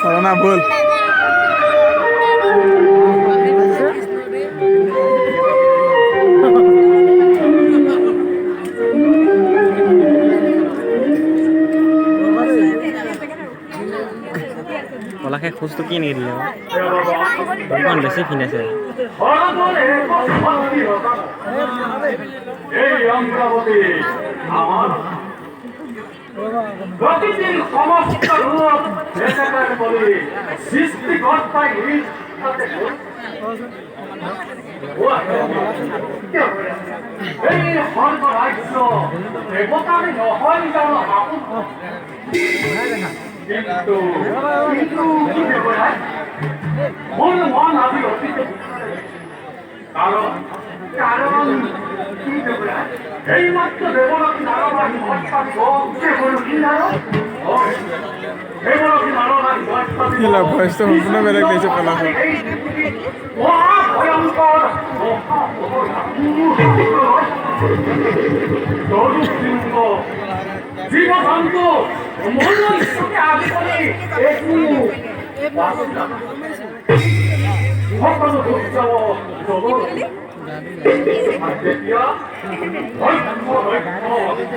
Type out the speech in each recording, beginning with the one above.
Sarana bol. Polake khos to ki nahi dile. Bhagwan besi finesse. প্রকৃতির সমস্ত রূপ দেখাতে বলি সৃষ্টিকর্তাই নিজ হাতে এই সর্বরাজ্য দেবতার নহয় জানো কিন্তু কি দেবরাজ মন মন আমি অতীত কারণ কারণ কি দেবরাজ এই মাত্র দেবরাজ নারবাহী ভট্টাচার্য কেবল কি জানো Debraj নারবাহী Bhattacharya Gila, voice to সম্পূর্ণ বেলেগ দিছে পলাশৰ। মহা ভয়ঙ্কৰ জীবজন্তু মনুষ্যকে আদি কৰে একু সকলো দুষ্ট জগত আৰ যেতিয়া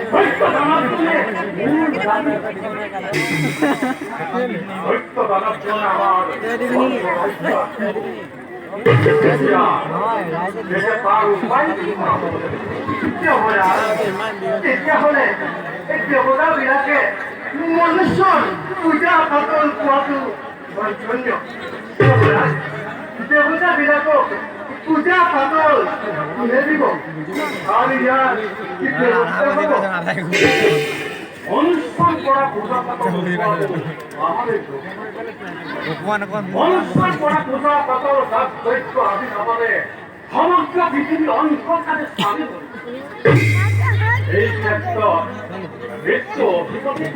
সত্য দানবজনে আমাৰ মনুষ্যৰ পূজা পাতল খোৱাটো বাঞ্ছনীয় দেৱতাবিলাকক পূজা পাতল কোনে দিব আৰু ইয়াৰ অনুষ্ঠান কৰা পূজা পাতল অনুষ্ঠান কৰা পূজা পাতল তাত দৈত্য আদি নাপালে সমগ্ৰ পৃথিৱী অন্ধকাৰে স্বামী এই ক্ষেত্ৰত মৃত্যু অভিজ্ঞতা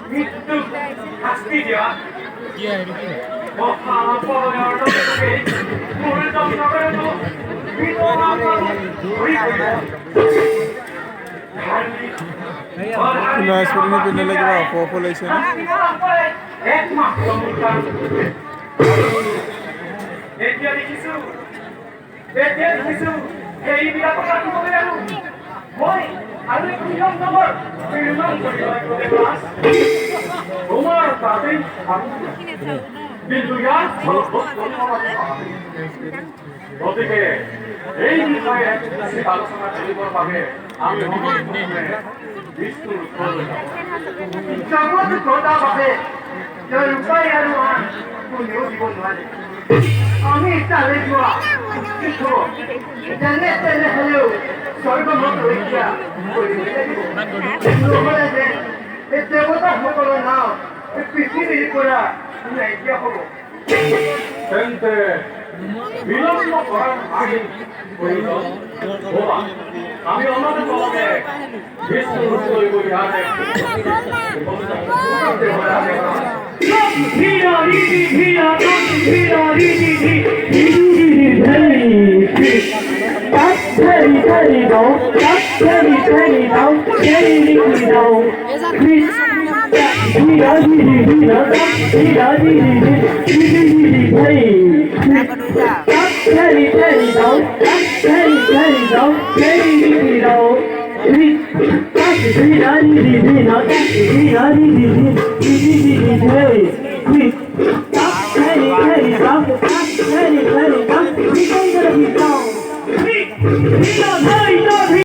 মৃত্যু শাস্তি দিয়া Naaspurini pinala kiba population এতিয়া দেখিছো এইবিলাকৰ কথা ক'ব জানো মই আৰু এক নিয়ম নম্বৰ নিৰ্মাণ কৰিব লাগিব তোমাৰ তাতেই কিন্তু ইয়াৰ ফলত গতিকে এই বিষয়ে বেছি আলোচনা কৰিবৰ বাবে আমি বিষ্ণুৰ ওচৰলৈ যাব জগত ঘটাৰ বাবে তেওঁৰ উপায় আৰু আন কোনেও দিব নোৱাৰে আমি তালৈ যোৱা কিছু যেনে তেনে হ'লেও স্বৰ্গমত ৰক্ষা কৰিব লাগিব নহ'লে যে এই দেৱতাসকলৰ নাম এই পৃথিৱীৰ পৰা নাইকিয়া হ'ব তেন্তে বিলম্ব কৰাৰ আগে আমি অনন্তভাৱে বিষ্ণুৰ ওচৰলৈ গৈ ইয়াতে